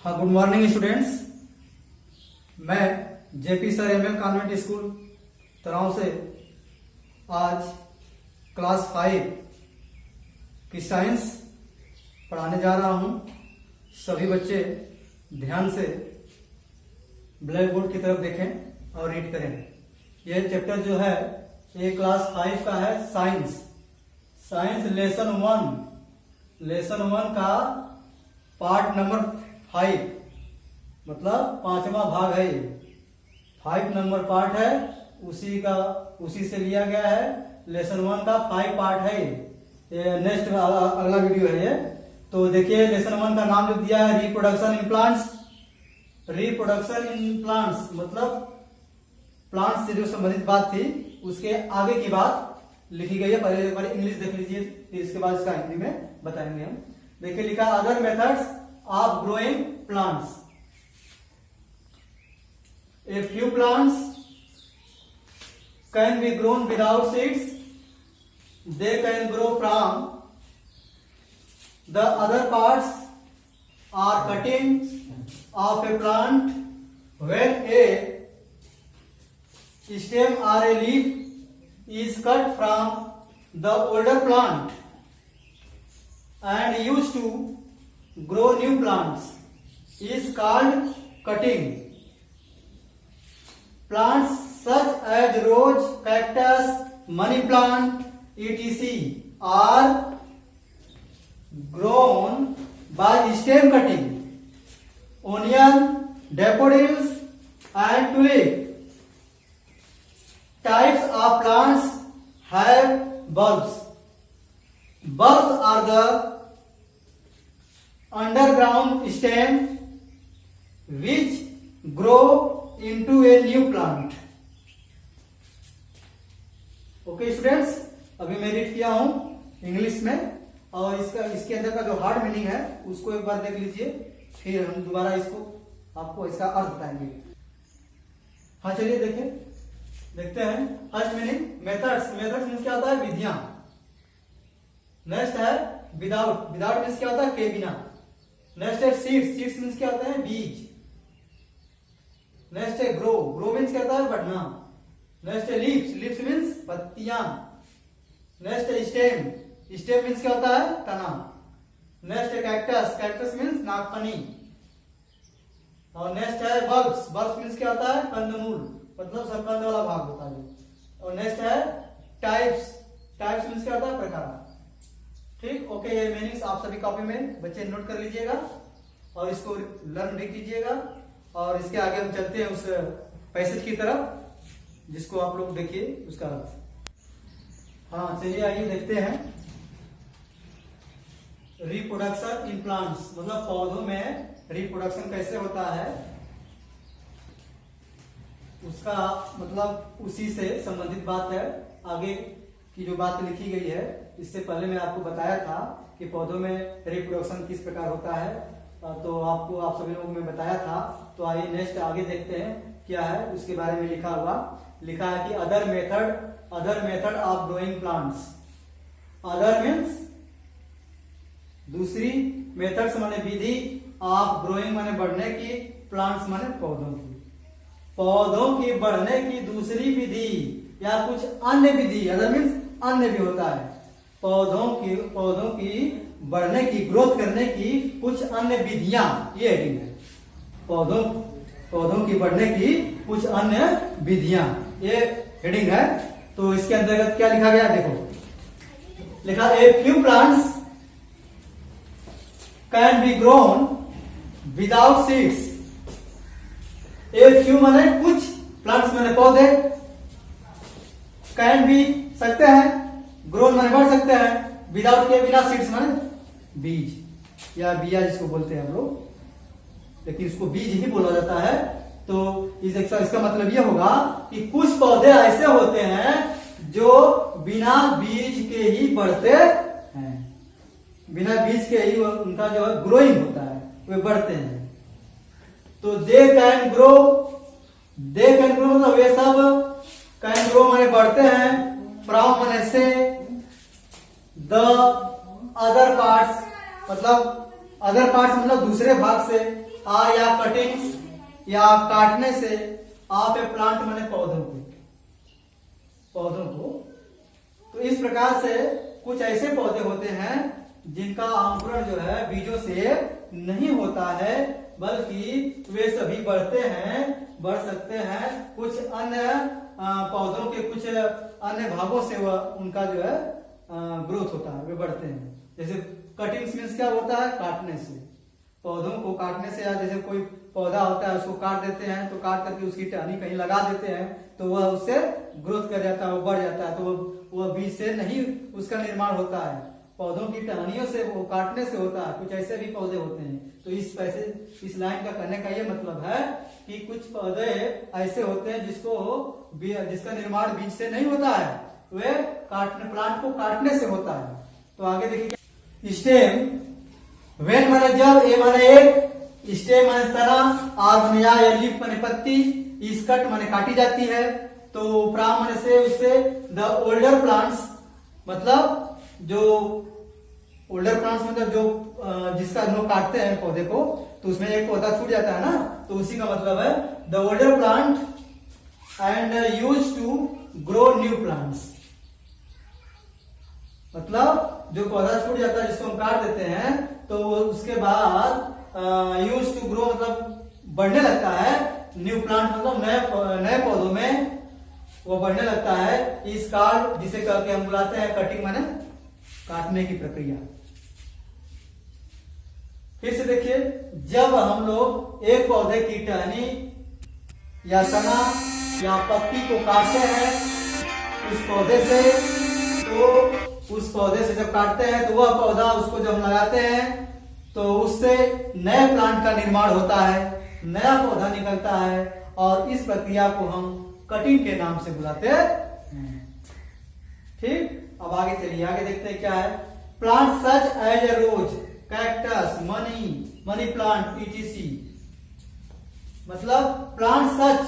हाँ, good morning students. मैं JP sir ML convent school तराव से आज क्लास 5 की साइंस पढ़ाने जा रहा हूँ। सभी बच्चे ध्यान से ब्लैक बोर्ड की तरफ देखें और रीड करें। यह चैप्टर जो है ये क्लास 5 का है, साइंस लेसन वन का पार्ट नंबर 5, मतलब 5वां भाग है। ये 5 नंबर पार्ट है, उसी से लिया गया है। लेसन 1 का 5 पार्ट है। ये नेक्स्ट अगला वीडियो है ये। तो देखिए लेसन 1 का नाम जो दिया है reproduction in plants. Reproduction in plants मतलब प्लांट्स से जो संबंधित बात थी उसके आगे की बात लिखी गई है। पहले एक बार इंग्लिश देख लीजिए, फिर इसके बाद इसका हिंदी में बताएंगे हम। देखिए लिखा other methods of growing plants. A few plants can be grown without seeds. They can grow from the other parts or cuttings of a plant. When a stem or a leaf is cut from the older plant and used to grow new plants is called cutting. Plants such as rose, cactus, money plant, etc. are grown by stem cutting. Onion, daffodils, and tulip types of plants have bulbs. Bulbs are the underground stem which grow into a new plant. Okay students, अभी मैं read किया हूं English में और इसके अंदर का जो हार्ड मीनिंग है उसको एक बार देख लीजिए, फिर हम दोबारा आपको इसका अर्थ बताएंगे। हाँ चलिए देखते हैं। फर्स्ट मीनिंग मेथड्स मीन्स क्या होता है? विधियां। नेक्स्ट है विदाउट मीन्स क्या होता है? के बिना। नेक्स्ट है सीड्स मीन्स क्या होता है? बीज। नेक्स्ट है ग्रो मीन्स क्या होता है? बढ़ना। नेक्स्ट है लीव्स मीन्स पत्तियां। नेक्स्ट है स्टेम मीन्स क्या होता है? तना। नेक्स्ट है कैक्टस मीन्स नागफनी। और नेक्स्ट है बल्ब्स मीन्स क्या होता है? कंदमूल, मतलब सरकंद वाला भाग होता है। और नेक्स्ट है टाइप्स मीन्स क्या होता है? प्रकार। ठीक, ओके। ये मीनिंग्स आप सभी कॉपी में बच्चे नोट कर लीजिएगा और इसको लर्न भी कीजिएगा। और इसके आगे हम चलते हैं उस पैसेज की तरफ जिसको आप लोग देखिए उसका अर्थ। हाँ चलिए आइए देखते हैं। रिप्रोडक्शन इन प्लांट्स मतलब पौधों में रिप्रोडक्शन कैसे होता है, उसका मतलब उसी से संबंधित बात है। आगे की जो बात लिखी गई है, इससे पहले मैं आपको बताया था कि पौधों में रिप्रोडक्शन किस प्रकार होता है, तो आप सभी लोगों में बताया था। तो आइए नेक्स्ट आगे देखते हैं क्या है उसके बारे में लिखा है कि other method of growing plants. Other means दूसरी, मेथड्स माने विधि, ऑफ ग्रोइंग माने बढ़ने की, प्लांट्स माने पौधों की बढ़ने की दूसरी विधि या कुछ अन्य विधि। अदर मीन्स अन्य भी होता है। पौधों की बढ़ने की, ग्रोथ करने की कुछ अन्य विधियां, ये हेडिंग है। पौधों की बढ़ने की कुछ अन्य विधियां, ये हेडिंग है। तो इसके अंतर्गत क्या लिखा गया देखो। लिखा a few plants can be grown without seeds. A few माने कुछ, प्लांट्स माने पौधे, कैन भी सकते हैं, ग्रोन माने बढ़ सकते हैं, विदाउट के बिना, सीड्स माने बीज या बिया जिसको बोलते हैं हम लोग, लेकिन इसको बीज ही बोला जाता है। तो इसका मतलब यह होगा कि कुछ पौधे ऐसे होते हैं जो बिना बीज के ही बढ़ते हैं। बिना बीज के ही उनका जो है ग्रोइंग होता है, वे बढ़ते हैं। तो दे कैन ग्रो मतलब वे सब, कैन ग्रो माने बढ़ते हैं, फ्रॉम माने से, द अदर पार्ट्स मतलब दूसरे भाग से, या कटिंग्स या काटने से ऑफ ए प्लांट माने पौधों को। तो इस प्रकार से कुछ ऐसे पौधे होते हैं जिनका अंकुरण जो है बीजों से नहीं होता है, बल्कि वे सभी बढ़ सकते हैं कुछ अन्य पौधों के कुछ अन्य भागों से वह उनका जो है ग्रोथ होता है, वे बढ़ते हैं। जैसे कटिंग्स मीन्स क्या होता है, काटने से, पौधों को काटने से, या जैसे कोई पौधा होता है उसको काट देते हैं तो काट करके उसकी टहनी कहीं लगा देते हैं तो वह उससे ग्रोथ कर जाता है, वो बढ़ जाता है, तो वह बीज से नहीं उसका निर्माण होता है, पौधों की टहनियों से, वो काटने से होता है। कुछ ऐसे भी पौधे होते हैं। तो इस लाइन का कहने का ये मतलब है कि कुछ पौधे ऐसे होते हैं जिसका निर्माण बीज से नहीं होता है, वे प्लांट को काटने से होता है। तो आगे देखिए, स्टेम वेन माने जब, ए माने एक, स्टेम माने तना, आर माने या लीफ माने पत्ती, स्कट माने काटी जाती है। तो प्राम माने से, उससे द ओल्डर प्लांट्स मतलब जो ओल्डर प्लांट्स मतलब जो जिसका हम लोग काटते हैं पौधे को तो उसमें एक पौधा छूट जाता है ना, तो उसी का मतलब है the older plant and use to grow new plants. मतलब जो पौधा छूट जाता है जिसको हम काट देते हैं तो उसके बाद यूज टू ग्रो मतलब बढ़ने लगता है, न्यू प्लांट मतलब नए पौधों में वो बढ़ने लगता है। इस कार्ड जिसे करके हम बुलाते हैं कटिंग माने काटने की प्रक्रिया। फिर से देखिए, जब हम लोग एक पौधे की टहनी या तना या पत्ती को काटते हैं उस पौधे से, तो उस पौधे से जब काटते हैं तो वह पौधा, उसको जब हम लगाते हैं तो उससे नए प्लांट का निर्माण होता है, नया पौधा निकलता है, और इस प्रक्रिया को हम कटिंग के नाम से बुलाते हैं। ठीक, अब आगे चलिए, आगे देखते हैं क्या है। Plant such as a rose, cactus, money plant, ETC. मतलब प्लांट सच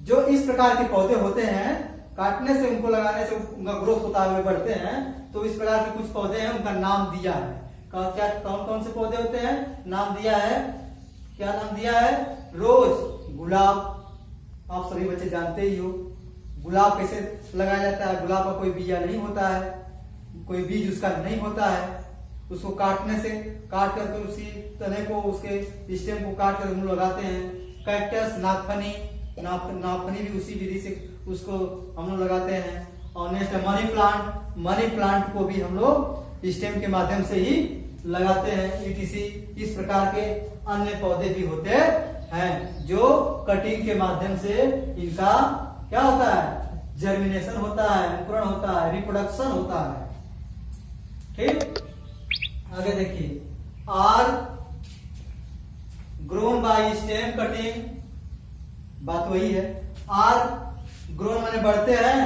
जो इस प्रकार के पौधे होते हैं, काटने से, उनको लगाने से उनका ग्रोथ होता है, वे बढ़ते हैं। तो इस प्रकार के कुछ पौधे हैं, उनका नाम दिया है। क्या कौन कौन से पौधे होते हैं, नाम दिया है, क्या नाम दिया है? रोज, गुलाब, आप सभी बच्चे जानते ही हो गुलाब कैसे लगाया जाता है। गुलाब का कोई बीजा नहीं होता है, कोई बीज उसका नहीं होता है, उसको काटने से, काट करके उसी तने को, उसके स्टेम को काट कर हम लोग लगाते हैं। कैक्टस, नागफनी भी उसी विधि से उसको हम लोग लगाते हैं। और नेक्स्ट मनी प्लांट को भी हम लोग स्टेम के माध्यम से ही लगाते हैं, ईटीसी। इस प्रकार के अन्य पौधे भी होते हैं जो कटिंग के माध्यम से इनका क्या होता है, जर्मिनेशन होता है, अंकुरण होता है, रिप्रोडक्शन होता है। ठीक, आगे देखिए, are grown by stem cutting, बात वही है। आर ग्रोन माने बढ़ते हैं,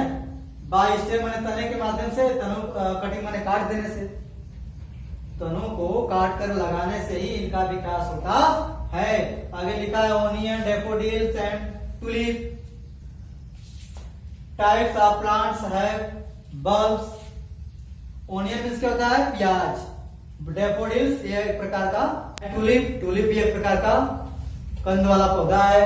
बाय स्टेम माने तने के माध्यम से, कटिंग माने काट देने से, तनों को काट कर लगाने से ही इनका विकास होता है। आगे लिखा है onion, daffodils and tulip types of plants have bulbs. Onion means क्या होता है, प्याज, डैफोडिल्स ये एक प्रकार का, टुलिप भी एक प्रकार का कंद वाला पौधा है।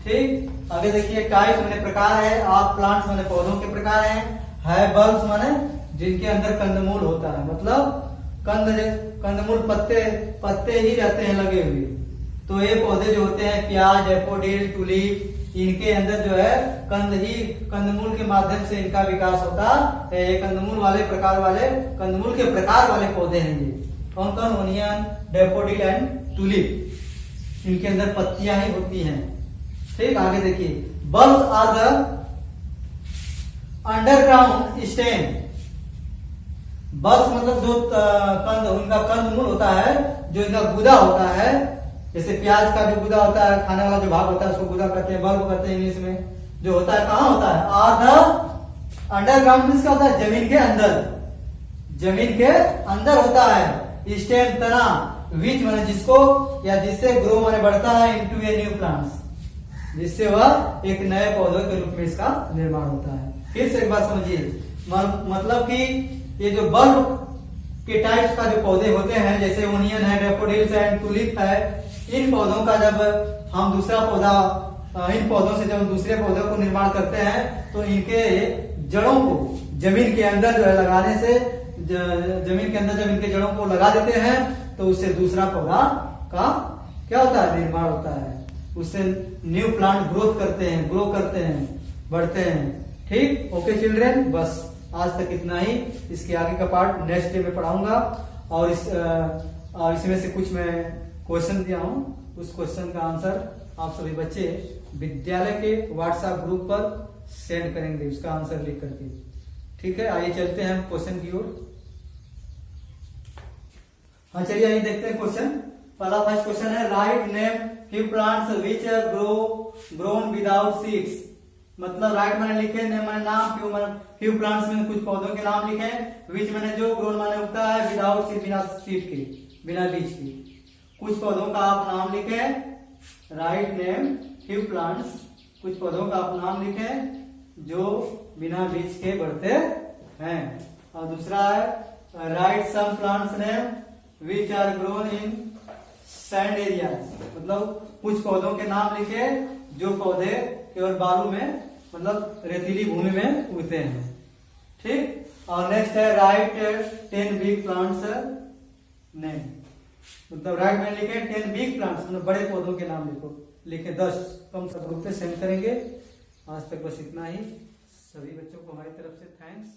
ठीक, आगे देखिए, टाइप्स माने प्रकार है, ऑफ प्लांट्स माने पौधों के प्रकार है, बल्ब्स माने जिनके अंदर कंदमूल होता है, मतलब कंदमूल पत्ते ही रहते हैं लगे हुए। तो ये पौधे जो होते हैं, प्याज, डैफोडिल, टुलिप, इनके अंदर जो है कंदमूल के माध्यम से इनका विकास होता है। कंदमूल के प्रकार वाले पौधे हैं ये। कौन कौन? ओनियन, डैफोडिल एंड टुलिप, इनके अंदर पत्तियां ही होती हैं। ठीक, आगे देखिए, bulbs are the underground stem. Bulbs मतलब जो उनका कंदमूल होता है, जो इनका गुदा होता है, जैसे प्याज का जो गुदा होता है, खाने वाला जो भाग होता है उसको गुदा कहते हैं, बल्ब कहते हैं इंग्लिश में। जो होता है कहाँ होता है? आर द अंडरग्राउंड मीन्स क्या होता है? जमीन के अंदर होता है। स्टेम तना, विच माने जिसको या जिससे, ग्रो माने बढ़ता है, इनटू ए न्यू प्लांट्स, जिससे वह एक नए पौधे के रूप में इसका निर्माण होता है। फिर से एक बात समझिए, मतलब कि ये जो बल्ब के टाइप्स का जो पौधे होते हैं, जैसे ओनियन है, डैफोडिल्स एंड टुलिप है, इन पौधों का जब हम दूसरा पौधा इन पौधों से जब हम दूसरे पौधों को निर्माण करते हैं तो इनके जड़ों को जमीन के अंदर जो है लगाने से जमीन के अंदर जब इनके जड़ों को लगा देते हैं तो उससे दूसरा पौधा का क्या होता है, निर्माण होता है। उससे न्यू प्लांट ग्रो करते हैं, बढ़ते हैं। ठीक, ओके चिल्ड्रेन, बस आज तक इतना ही। इसके आगे का पार्ट नेक्स्ट डे में पढ़ाऊंगा और इसमें से कुछ मैं क्वेश्चन दिया हूं, उस क्वेश्चन का आंसर आप सभी बच्चे विद्यालय के व्हाट्सएप ग्रुप पर सेंड करेंगे, उसका आंसर लिख करके। ठीक है, आइए चलते हैं हम क्वेश्चन की ओर। हाँ चलिए आइए देखते हैं क्वेश्चन। पहला फर्स्ट क्वेश्चन है, write name few plants which grown without seeds. मतलब राइट मैंने लिखे, नेम मैंने नाम, फ्यू प्लांट्स में कुछ पौधों के नाम लिखे, व्हिच मैंने जो, ग्रोन मैंने उगता है, विदाउट सीड बिना सीड के, बिना बीज के। कुछ पौधों का आप नाम लिखे, राइट नेम फ्यू प्लांट्स, कुछ पौधों का आप नाम लिखे जो बिना बीज के बढ़ते हैं। और दूसरा है, write some plants name which are grown in sand areas. मतलब कुछ पौधों के नाम लिखे जो पौधे केवल बालू में, मतलब रेतीली भूमि में उगते हैं। ठीक, और नेक्स्ट है, राइट 10 बिग प्लांट्स नेम। मतलब राइट में लिखे 10 बिग प्लांट्स, मतलब बड़े पौधों के नाम लिखे 10, तो हम सब ग्रुप पे सेंड करेंगे। आज तक बस इतना ही। सभी बच्चों को हमारी तरफ से थैंक्स।